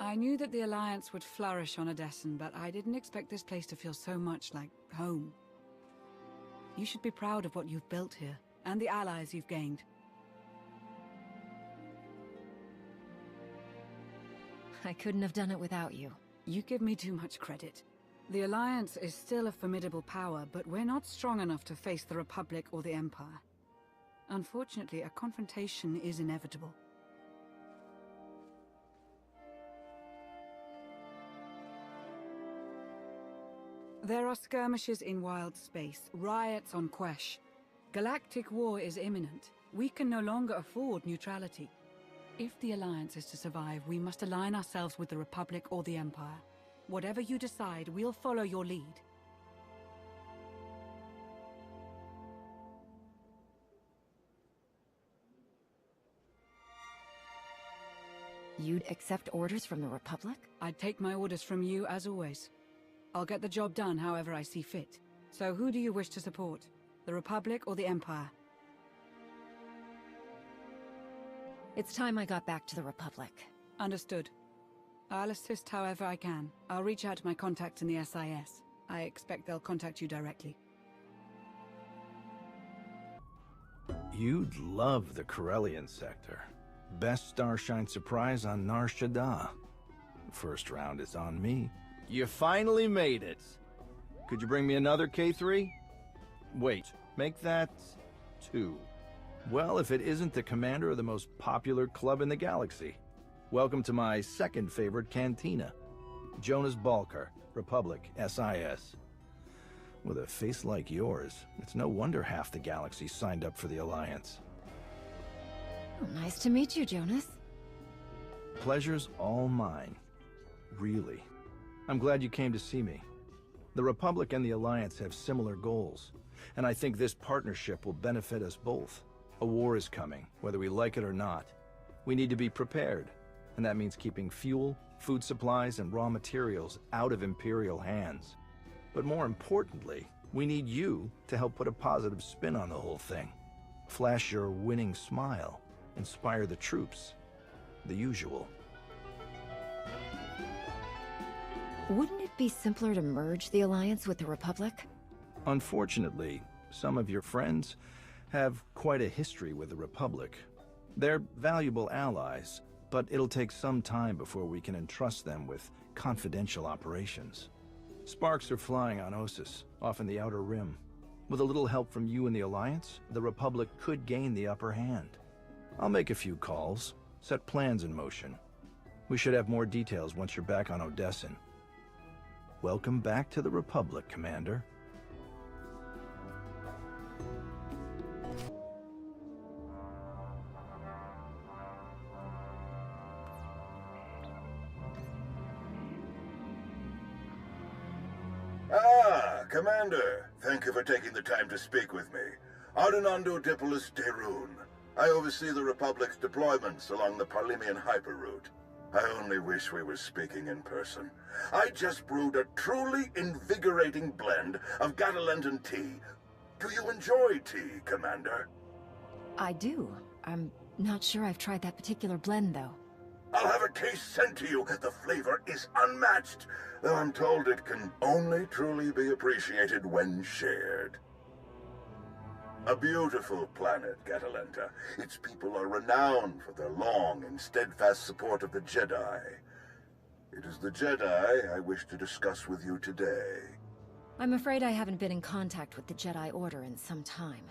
I knew that the Alliance would flourish on Odessen, but I didn't expect this place to feel so much like home. You should be proud of what you've built here, and the allies you've gained. I couldn't have done it without you. You give me too much credit. The Alliance is still a formidable power, but we're not strong enough to face the Republic or the Empire. Unfortunately, a confrontation is inevitable. There are skirmishes in wild space, riots on Quesh. Galactic war is imminent. We can no longer afford neutrality. If the Alliance is to survive, we must align ourselves with the Republic or the Empire. Whatever you decide, we'll follow your lead. You'd accept orders from the Republic? I'd take my orders from you, as always. I'll get the job done however I see fit. So who do you wish to support? The Republic or the Empire? It's time I got back to the Republic. Understood. I'll assist however I can. I'll reach out to my contacts in the SIS. I expect they'll contact you directly. You'd love the Corellian sector. Best Starshine surprise on Nar Shaddaa. First round is on me. You finally made it. Could you bring me another K3? Wait, make that 2. Well, if it isn't the commander of the most popular club in the galaxy. Welcome to my second favorite cantina. Jonas Balker, Republic, SIS. With a face like yours, it's no wonder half the galaxy signed up for the Alliance. Oh, nice to meet you, Jonas. Pleasure's all mine. Really. I'm glad you came to see me. The Republic and the Alliance have similar goals, and I think this partnership will benefit us both. A war is coming, whether we like it or not. We need to be prepared, and that means keeping fuel, food supplies, and raw materials out of Imperial hands. But more importantly, we need you to help put a positive spin on the whole thing. Flash your winning smile, inspire the troops. The usual. Wouldn't it be simpler to merge the Alliance with the Republic? Unfortunately, some of your friends have quite a history with the Republic. They're valuable allies, but it'll take some time before we can entrust them with confidential operations. Sparks are flying on Ossus, off in the Outer Rim. With a little help from you and the Alliance, the Republic could gain the upper hand. I'll make a few calls, set plans in motion. We should have more details once you're back on Odessen. Welcome back to the Republic, Commander. Commander, thank you for taking the time to speak with me. Ardinando Dipolis Derun. I oversee the Republic's deployments along the Parlimian hyperroute. I only wish we were speaking in person. I just brewed a truly invigorating blend of Gatalentan tea. Do you enjoy tea, Commander? I do. I'm not sure I've tried that particular blend, though. I'll have a case sent to you. The flavor is unmatched, though I'm told it can only truly be appreciated when shared. A beautiful planet, Gatalenta. Its people are renowned for their long and steadfast support of the Jedi. It is the Jedi I wish to discuss with you today. I'm afraid I haven't been in contact with the Jedi Order in some time.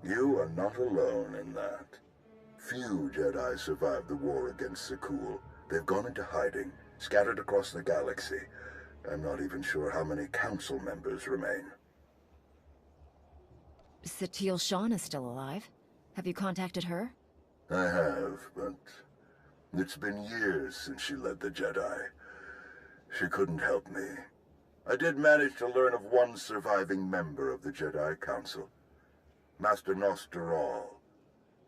You are not alone in that. Few Jedi survived the war against Sekul. They've gone into hiding, scattered across the galaxy. I'm not even sure how many council members remain. Satil Shan is still alive. Have you contacted her? I have, but it's been years since she led the Jedi. She couldn't help me. I did manage to learn of one surviving member of the Jedi Council, Master SWtOR.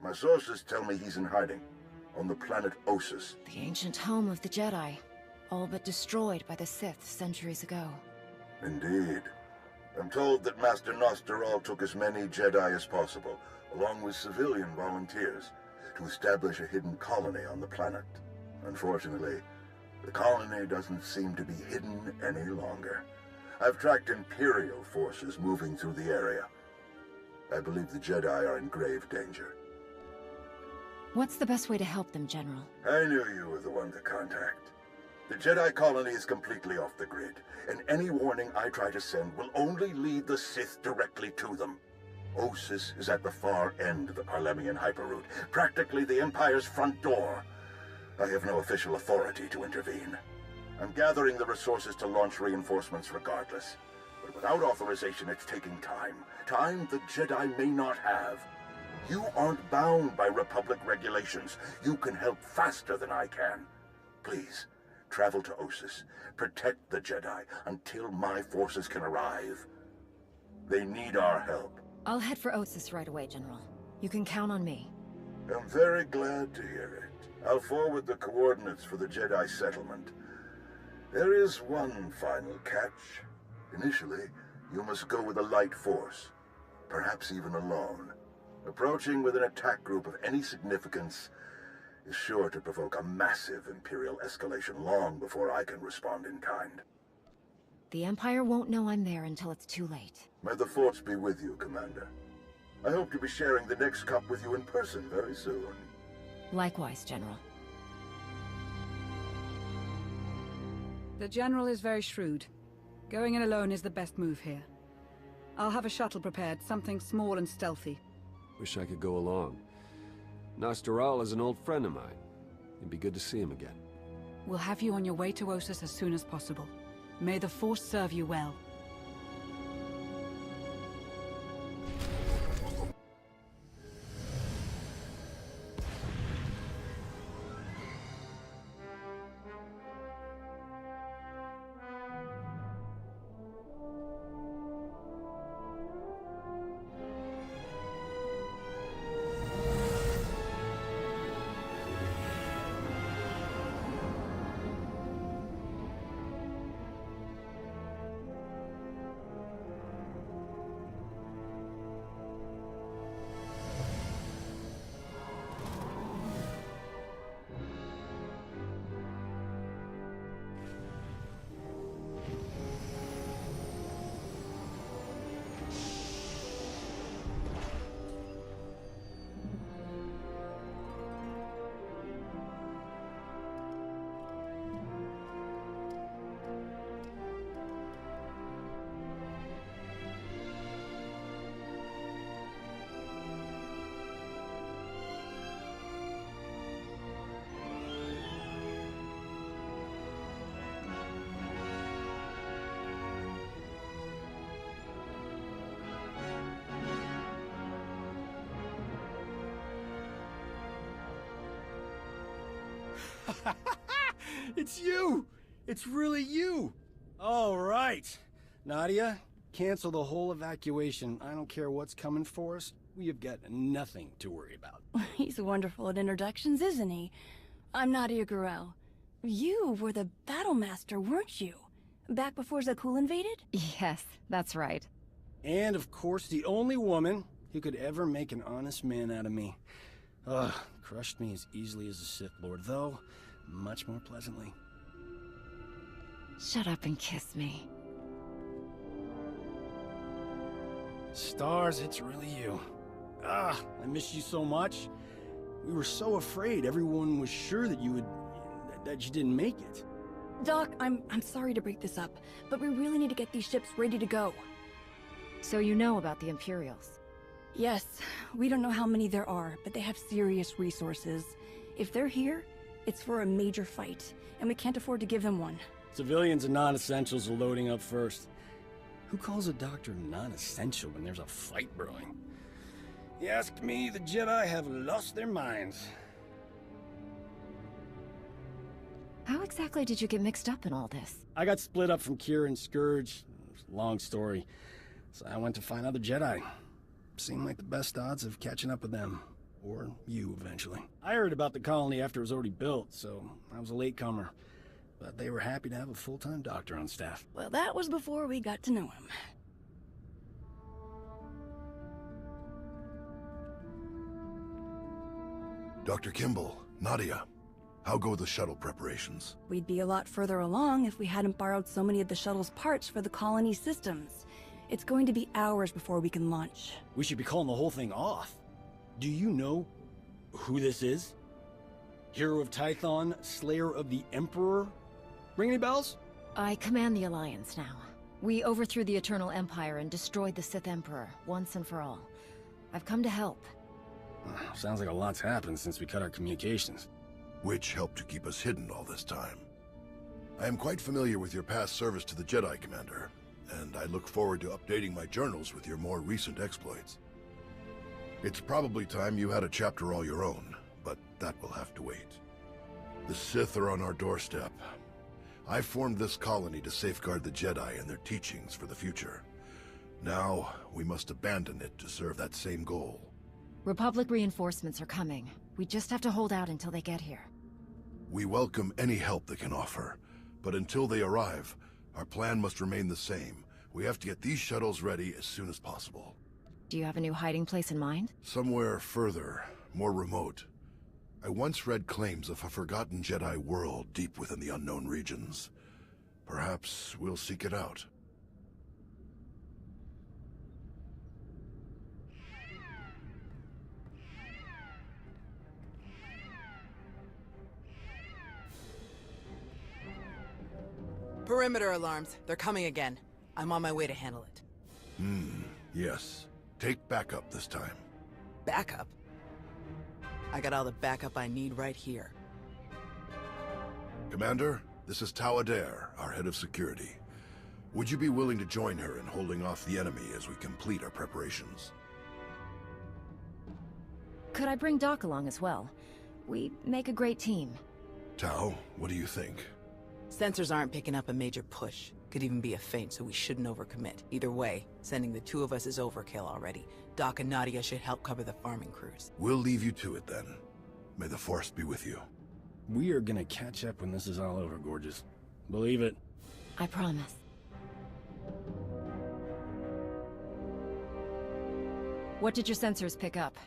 My sources tell me he's in hiding, on the planet Ossus. The ancient home of the Jedi, all but destroyed by the Sith centuries ago. Indeed. I'm told that Master SWtOR took as many Jedi as possible, along with civilian volunteers, to establish a hidden colony on the planet. Unfortunately, The colony doesn't seem to be hidden any longer. I've tracked Imperial forces moving through the area. I believe the Jedi are in grave danger. What's the best way to help them, General? I knew you were the one to contact. The Jedi colony is completely off the grid, and any warning I try to send will only lead the Sith directly to them. Osis is at the far end of the Parlemian hyperroute, practically the Empire's front door. I have no official authority to intervene. I'm gathering the resources to launch reinforcements regardless. But without authorization, it's taking time. Time the Jedi may not have. You aren't bound by Republic regulations. You can help faster than I can. Please, travel to Osis. Protect the Jedi until my forces can arrive. They need our help. I'll head for Osis right away, General. You can count on me. I'm very glad to hear it. I'll forward the coordinates for the Jedi settlement. There is one final catch. Initially, you must go with a light force, perhaps even alone. Approaching with an attack group of any significance is sure to provoke a massive Imperial escalation long before I can respond in kind. The Empire won't know I'm there until it's too late. May the Force be with you, Commander. I hope to be sharing the next cup with you in person very soon. Likewise, General. The General is very shrewd. Going in alone is the best move here. I'll have a shuttle prepared, something small and stealthy. Wish I could go along. SWtOR is an old friend of mine. It'd be good to see him again. We'll have you on your way to Osis as soon as possible. May the Force serve you well. It's you! It's really you! All right. Nadia, cancel the whole evacuation. I don't care what's coming for us. We have got nothing to worry about. He's wonderful at introductions, isn't he? I'm Nadia Gurel. You were the Battle Master, weren't you? Back before Zakul invaded? Yes, that's right. And, of course, the only woman who could ever make an honest man out of me. Ugh, crushed me as easily as a Sith Lord, though much more pleasantly. Shut up and kiss me. Stars, it's really you. Ah, I miss you so much. We were so afraid. Everyone was sure that you didn't make it. Doc, I'm sorry to break this up, but we really need to get these ships ready to go. So you know about the Imperials? Yes, we don't know how many there are, but they have serious resources. If they're here, it's for a major fight, and we can't afford to give them one. Civilians and non-essentials are loading up first. Who calls a doctor non-essential when there's a fight brewing? You ask me, the Jedi have lost their minds. How exactly did you get mixed up in all this? I got split up from Kira and Scourge. It's a long story. So I went to find other Jedi. Seemed like the best odds of catching up with them. Or you, eventually. I heard about the colony after it was already built, so I was a latecomer. But they were happy to have a full-time doctor on staff. Well, that was before we got to know him. Dr. Kimball, Nadia. How go the shuttle preparations? We'd be a lot further along if we hadn't borrowed so many of the shuttle's parts for the colony systems. It's going to be hours before we can launch. We should be calling the whole thing off. Do you know who this is? Hero of Tython, Slayer of the Emperor? Ring any bells? I command the Alliance now. We overthrew the Eternal Empire and destroyed the Sith Emperor, once and for all. I've come to help. Sounds like a lot's happened since we cut our communications. Which helped to keep us hidden all this time. I am quite familiar with your past service to the Jedi, Commander, and I look forward to updating my journals with your more recent exploits. It's probably time you had a chapter all your own, but that will have to wait. The Sith are on our doorstep. I formed this colony to safeguard the Jedi and their teachings for the future. Now, we must abandon it to serve that same goal. Republic reinforcements are coming. We just have to hold out until they get here. We welcome any help they can offer, but until they arrive, our plan must remain the same. We have to get these shuttles ready as soon as possible. Do you have a new hiding place in mind? Somewhere further, more remote. I once read claims of a forgotten Jedi world deep within the unknown regions. Perhaps we'll seek it out. Perimeter alarms. They're coming again. I'm on my way to handle it. Yes. Take backup this time. Backup? I got all the backup I need right here. Commander, this is Tau Adair, our head of security. Would you be willing to join her in holding off the enemy as we complete our preparations? Could I bring Doc along as well? We make a great team. Tau, what do you think? Sensors aren't picking up a major push. Could even be a feint, so we shouldn't overcommit. Either way, sending the two of us is overkill already. Doc and Nadia should help cover the farming crews. We'll leave you to it then. May the Force be with you. We are gonna catch up when this is all over, Gorgeous. Believe it. I promise. What did your sensors pick up?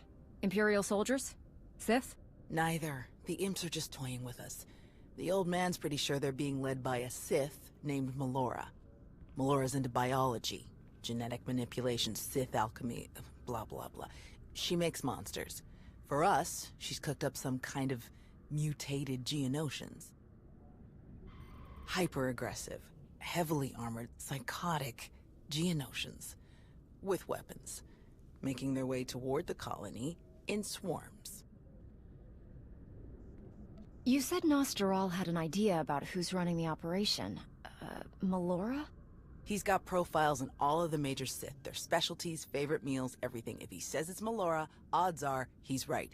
Imperial soldiers? Sith? Neither. The imps are just toying with us. The old man's pretty sure they're being led by a Sith named Melora. Melora's into biology, genetic manipulation, Sith alchemy, blah blah blah. She makes monsters. For us, she's cooked up some kind of mutated Geonosians. Hyper-aggressive, heavily armored, psychotic Geonosians. With weapons. Making their way toward the colony in swarms. You said SWtOR had an idea about who's running the operation. Melora? He's got profiles on all of the major Sith, their specialties, favorite meals, everything. If he says it's Melora, odds are he's right.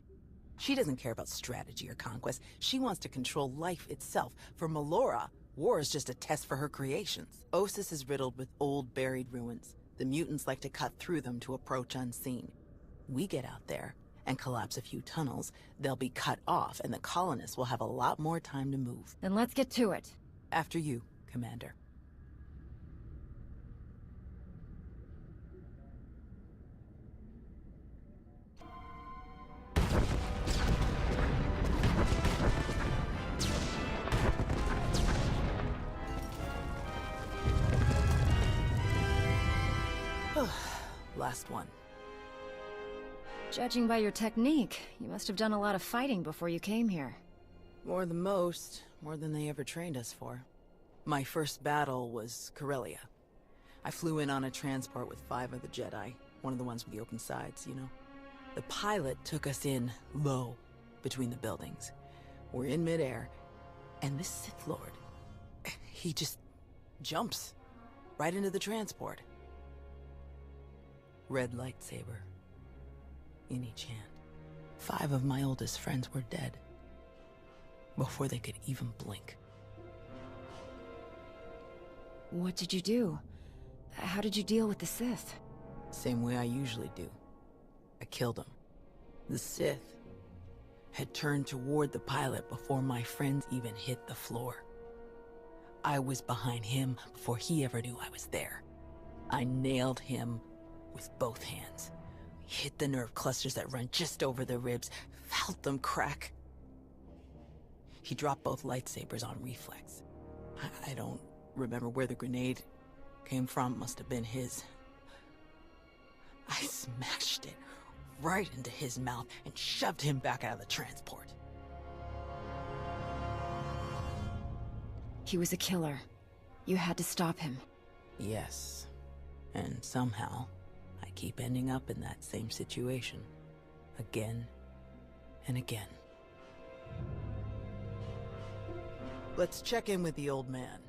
She doesn't care about strategy or conquest. She wants to control life itself. For Melora, war is just a test for her creations. Ossus is riddled with old, buried ruins. The mutants like to cut through them to approach unseen. We get out there and collapse a few tunnels, they'll be cut off, and the colonists will have a lot more time to move. Then let's get to it. After you, Commander. Last one. Judging by your technique, you must have done a lot of fighting before you came here. More than most, more than they ever trained us for. My first battle was Corellia. I flew in on a transport with 5 of the Jedi, one of the ones with the open sides, you know. The pilot took us in low, between the buildings. We're in midair, and this Sith Lord, he just jumps right into the transport. Red lightsaber in each hand. 5 of my oldest friends were dead before they could even blink. What did you do? How did you deal with the Sith? Same way I usually do. I killed him. The Sith had turned toward the pilot before my friends even hit the floor. I was behind him before he ever knew I was there. I nailed him with both hands. Hit the nerve clusters that run just over the ribs, felt them crack. He dropped both lightsabers on reflex. I don't remember where the grenade came from. Must have been his. I smashed it right into his mouth and shoved him back out of the transport. He was a killer. You had to stop him. Yes. And somehow, I keep ending up in that same situation. Again and again. Let's check in with the old man.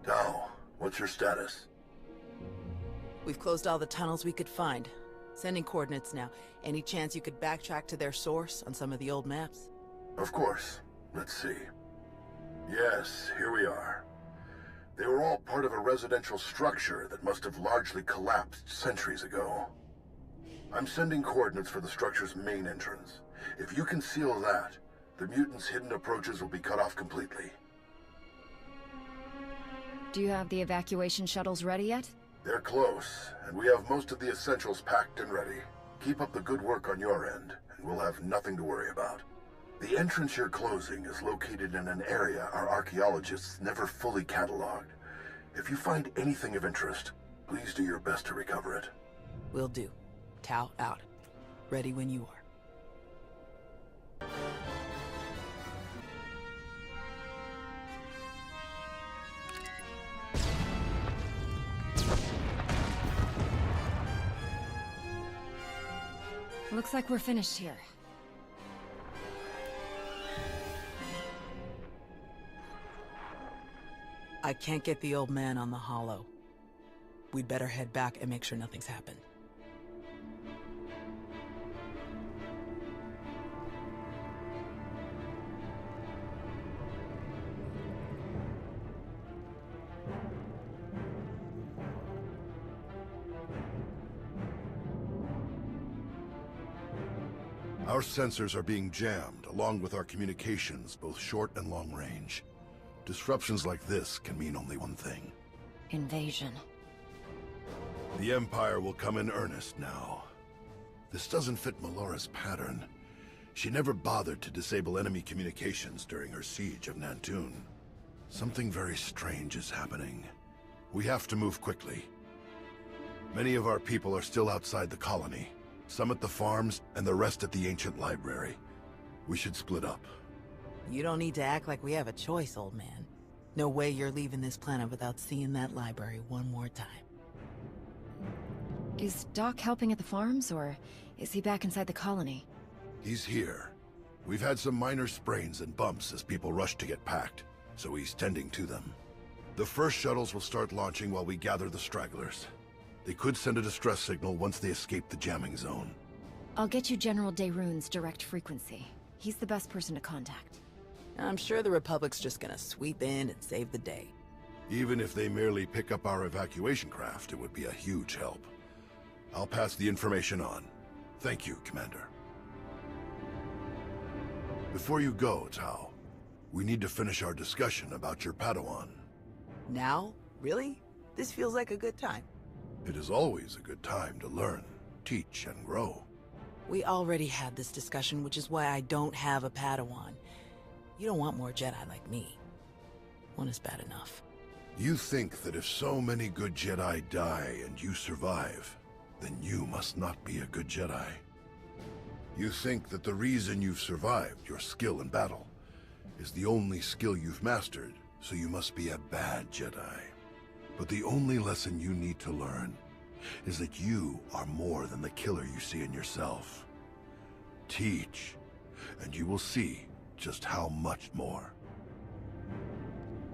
Tao, what's your status? We've closed all the tunnels we could find. Sending coordinates now. Any chance you could backtrack to their source on some of the old maps? Of course. Let's see. Yes, here we are. They were all part of a residential structure that must have largely collapsed centuries ago. I'm sending coordinates for the structure's main entrance. If you can seal that, the mutants' hidden approaches will be cut off completely. Do you have the evacuation shuttles ready yet? They're close, and we have most of the essentials packed and ready. Keep up the good work on your end, and we'll have nothing to worry about. The entrance you're closing is located in an area our archaeologists never fully cataloged. If you find anything of interest, please do your best to recover it. Will do. Tau out. Ready when you are. Looks like we're finished here. I can't get the old man on the holo. We'd better head back and make sure nothing's happened. Our sensors are being jammed, along with our communications, both short and long range. Disruptions like this can mean only one thing. Invasion. The Empire will come in earnest now. This doesn't fit Melora's pattern. She never bothered to disable enemy communications during her siege of Nantoon. Something very strange is happening. We have to move quickly. Many of our people are still outside the colony. Some at the farms, and the rest at the ancient library. We should split up. You don't need to act like we have a choice, old man. No way you're leaving this planet without seeing that library one more time. Is Doc helping at the farms, or is he back inside the colony? He's here. We've had some minor sprains and bumps as people rush to get packed, so he's tending to them. The first shuttles will start launching while we gather the stragglers. They could send a distress signal once they escape the jamming zone. I'll get you General Daeroon's direct frequency. He's the best person to contact. I'm sure the Republic's just gonna sweep in and save the day. Even if they merely pick up our evacuation craft, it would be a huge help. I'll pass the information on. Thank you, Commander. Before you go, Tao, we need to finish our discussion about your Padawan. Now? Really? This feels like a good time. It is always a good time to learn, teach, and grow. We already had this discussion, which is why I don't have a Padawan. You don't want more Jedi like me. One is bad enough. You think that if so many good Jedi die and you survive, then you must not be a good Jedi. You think that the reason you've survived, your skill in battle, is the only skill you've mastered, so you must be a bad Jedi. But the only lesson you need to learn is that you are more than the killer you see in yourself. Teach, and you will see just how much more.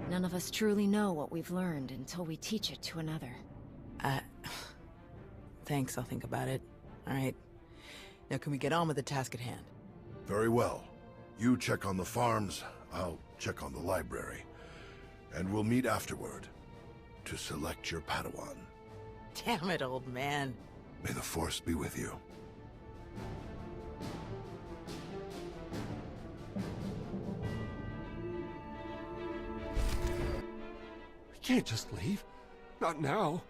None of us truly know what we've learned until we teach it to another. Thanks, I'll think about it. All right. Now can we get on with the task at hand? Very well. You check on the farms, I'll check on the library. And we'll meet afterward to select your Padawan. Damn it, old man. May the Force be with you. We can't just leave. Not now.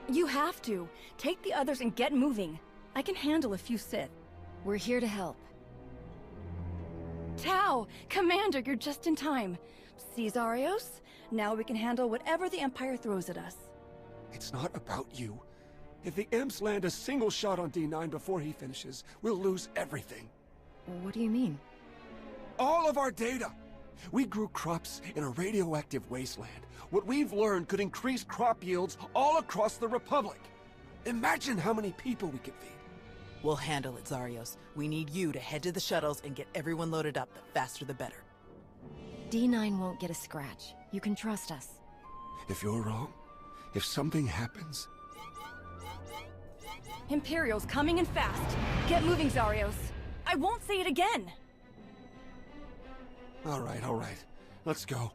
You have to. Take the others and get moving. I can handle a few Sith. We're here to help. Tau! Commander, you're just in time. See, Zarios? Now we can handle whatever the Empire throws at us. It's not about you. If the Imps land a single shot on D9 before he finishes, we'll lose everything. What do you mean? All of our data! We grew crops in a radioactive wasteland. What we've learned could increase crop yields all across the Republic. Imagine how many people we could feed. We'll handle it, Zarios. We need you to head to the shuttles and get everyone loaded up. The faster the better. D9 won't get a scratch. You can trust us. If you're wrong, if something happens... Imperial's coming in fast. Get moving, Zarios. I won't say it again. All right. Let's go.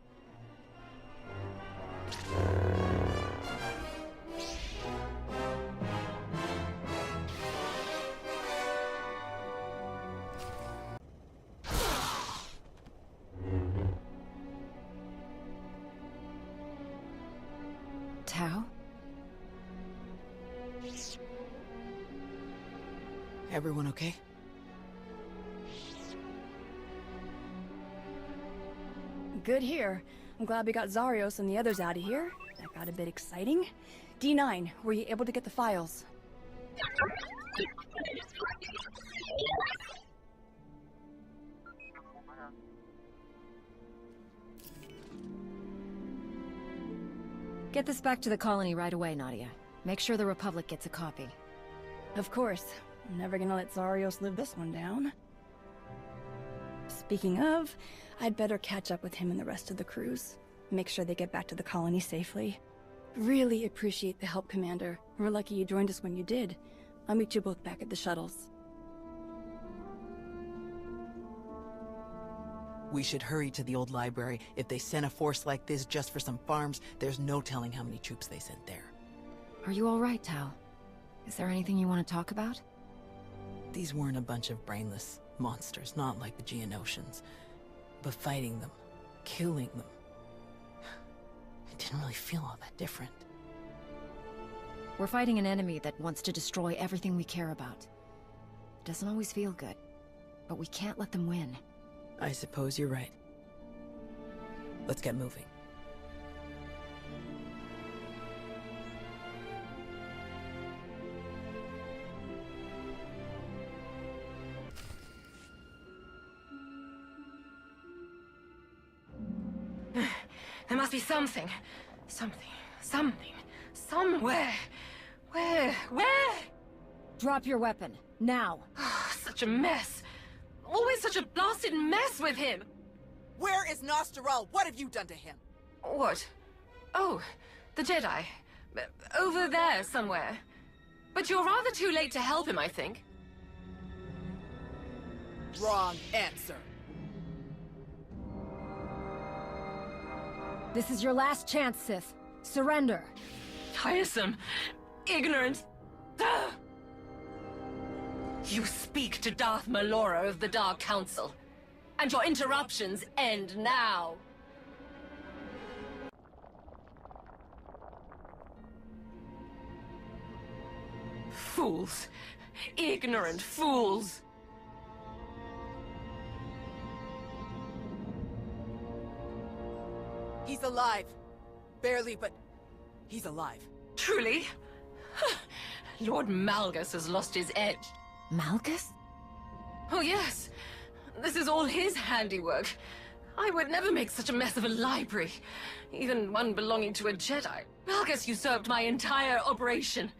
Tau? Everyone okay? Good here. I'm glad we got Zarios and the others out of here. That got a bit exciting. D9, were you able to get the files? Get this back to the colony right away, Nadia. Make sure the Republic gets a copy. Of course. I'm never gonna let Zarios live this one down. Speaking of, I'd better catch up with him and the rest of the crews. Make sure they get back to the colony safely. Really appreciate the help, Commander. We're lucky you joined us when you did. I'll meet you both back at the shuttles. We should hurry to the old library. If they sent a force like this just for some farms, there's no telling how many troops they sent there. Are you all right, Tau? Is there anything you want to talk about? These weren't a bunch of brainless monsters, not like the Geonosians. But fighting them, killing them, it didn't really feel all that different. We're fighting an enemy that wants to destroy everything we care about. It doesn't always feel good, but we can't let them win. I suppose you're right. Let's get moving. There must be something. Somewhere. Where? Drop your weapon, now. Such a mess. Always such a blasted mess with him. Where is SWtOR? What have you done to him? What? Oh, the Jedi. Over there somewhere. But you're rather too late to help him, I think. Wrong answer. This is your last chance, Sith. Surrender. Tiresome. Ignorant. Ugh. You speak to Darth Malora of the Dark Council. And your interruptions end now. Fools. Ignorant fools. He's alive. Barely, but he's alive. Truly? Lord Malgus has lost his edge. Malgus? Oh yes. This is all his handiwork. I would never make such a mess of a library. Even one belonging to a Jedi. Malgus usurped my entire operation.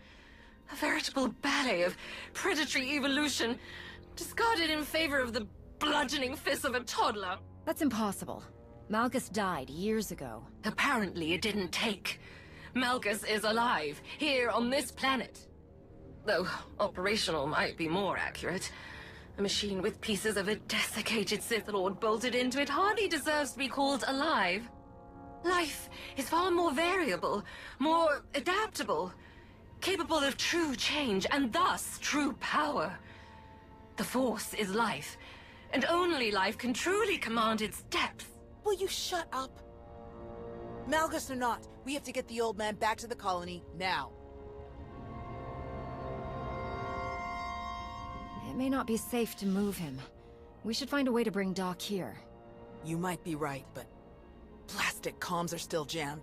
A veritable ballet of predatory evolution, discarded in favor of the bludgeoning fists of a toddler. That's impossible. Malgus died years ago. Apparently it didn't take. Malgus is alive, here on this planet. Though operational might be more accurate. A machine with pieces of a desiccated Sith Lord bolted into it hardly deserves to be called alive. Life is far more variable, more adaptable, capable of true change, and thus true power. The Force is life, and only life can truly command its depth. Will you shut up? Malgus or not, we have to get the old man back to the colony now. may not be safe to move him. We should find a way to bring Doc here. You might be right, but plastic comms are still jammed.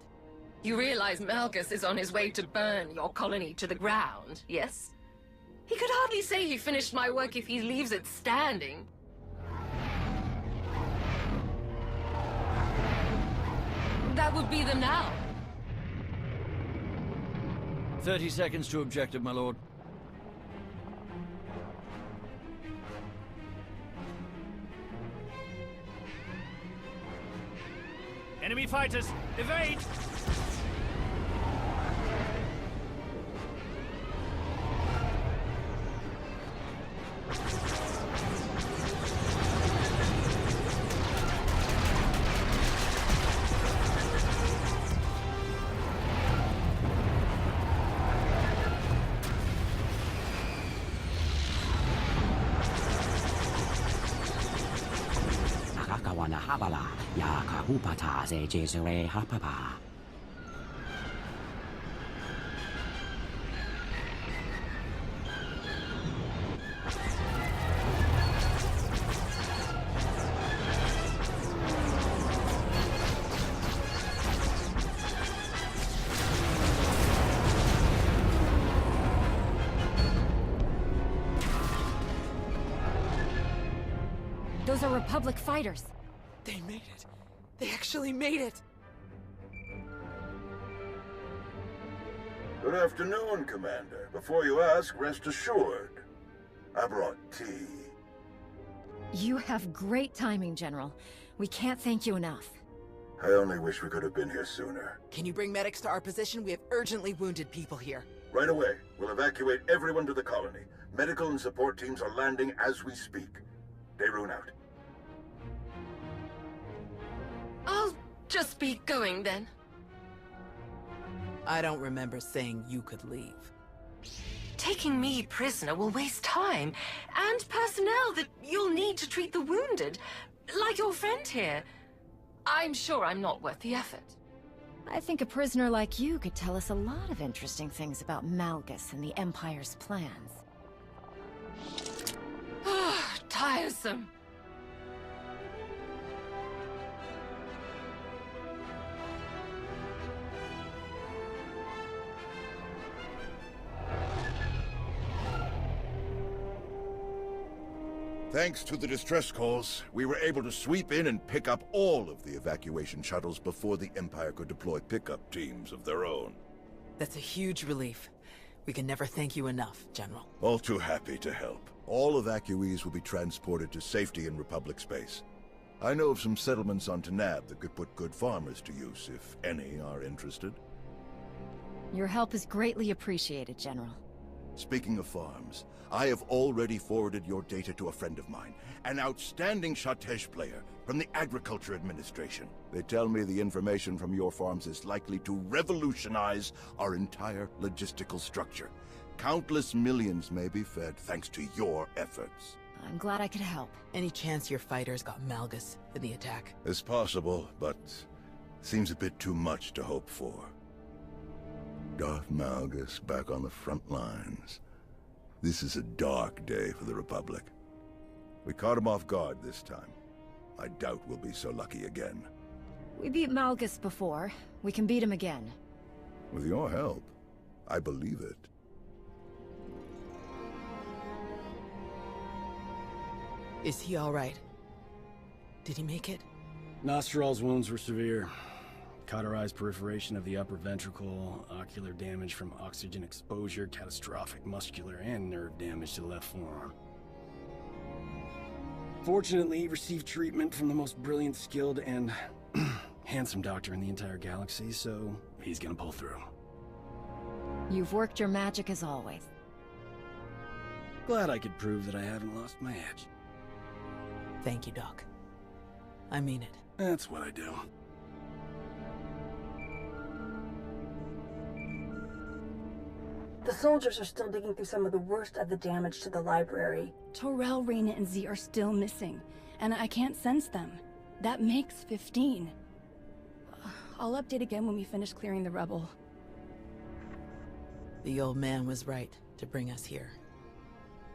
You realize Malgus is on his way to burn your colony to the ground, yes? He could hardly say he finished my work if he leaves it standing. That would be them now. 30 seconds to objective, my lord. Enemy fighters, evade! Those are Republic fighters. They made it. They actually made it. Good afternoon, Commander. Before you ask, rest assured. I brought tea. You have great timing, General. We can't thank you enough. I only wish we could have been here sooner. Can you bring medics to our position? We have urgently wounded people here. Right away. We'll evacuate everyone to the colony. Medical and support teams are landing as we speak. Dayrun out. I'll just be going then. I don't remember saying you could leave. Taking me prisoner will waste time, and personnel that you'll need to treat the wounded, like your friend here. I'm sure I'm not worth the effort. I think a prisoner like you could tell us a lot of interesting things about Malgus and the Empire's plans. Tiresome. Thanks to the distress calls, we were able to sweep in and pick up all of the evacuation shuttles before the Empire could deploy pickup teams of their own. That's a huge relief. We can never thank you enough, General. All too happy to help. All evacuees will be transported to safety in Republic space. I know of some settlements on Tanab that could put good farmers to use, if any are interested. Your help is greatly appreciated, General. Speaking of farms, I have already forwarded your data to a friend of mine, an outstanding Shatej player from the Agriculture Administration. They tell me the information from your farms is likely to revolutionize our entire logistical structure. Countless millions may be fed thanks to your efforts. I'm glad I could help. Any chance your fighters got Malgus in the attack? It's possible, but seems a bit too much to hope for. Darth Malgus back on the front lines. This is a dark day for the Republic. We caught him off guard this time. I doubt we'll be so lucky again. We beat Malgus before. We can beat him again. With your help, I believe it. Is he all right? Did he make it? Nostral's wounds were severe. Cauterized perforation of the upper ventricle, ocular damage from oxygen exposure, catastrophic muscular and nerve damage to the left forearm. Fortunately, he received treatment from the most brilliant, skilled, and handsome doctor in the entire galaxy, so he's gonna pull through. You've worked your magic as always. Glad I could prove that I haven't lost my edge. Thank you, Doc. I mean it. That's what I do. The soldiers are still digging through some of the worst of the damage to the library. Torel, Reyna, and Z are still missing, and I can't sense them. That makes 15. I'll update again when we finish clearing the rubble. The old man was right to bring us here.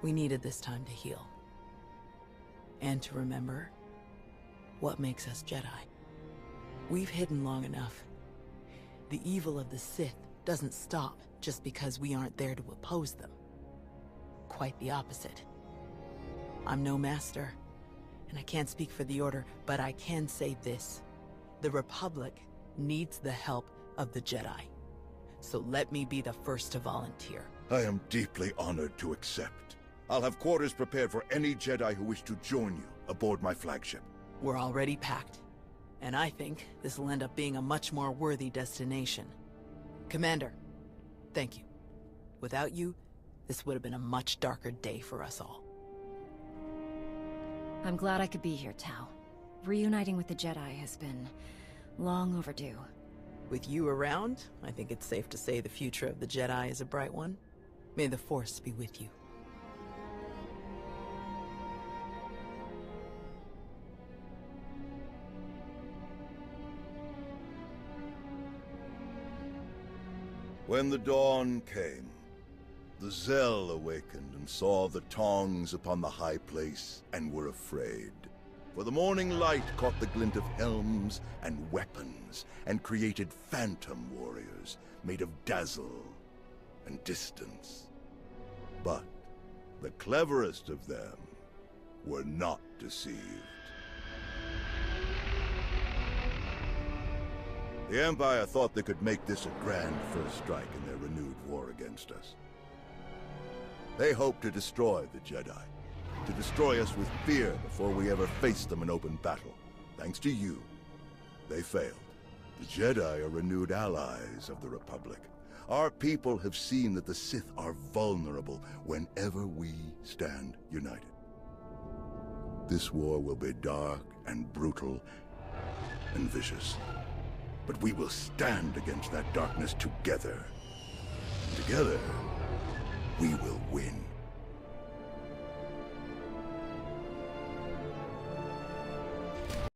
We needed this time to heal. And to remember what makes us Jedi. We've hidden long enough. The evil of the Sith doesn't stop just because we aren't there to oppose them. Quite the opposite. I'm no master, and I can't speak for the Order, but I can say this. The Republic needs the help of the Jedi. So let me be the first to volunteer. I am deeply honored to accept. I'll have quarters prepared for any Jedi who wish to join you aboard my flagship. We're already packed, and I think this will end up being a much more worthy destination. Commander, thank you. Without you, this would have been a much darker day for us all. I'm glad I could be here, Tao. Reuniting with the Jedi has been long overdue. With you around, I think it's safe to say the future of the Jedi is a bright one. May the Force be with you. When the dawn came, the Zell awakened and saw the Tongs upon the high place and were afraid. For the morning light caught the glint of helms and weapons and created phantom warriors made of dazzle and distance. But the cleverest of them were not deceived. The Empire thought they could make this a grand first strike in their renewed war against us. They hoped to destroy the Jedi, to destroy us with fear before we ever faced them in open battle. Thanks to you, they failed. The Jedi are renewed allies of the Republic. Our people have seen that the Sith are vulnerable whenever we stand united. This war will be dark and brutal and vicious. But we will stand against that darkness together. Together, we will win.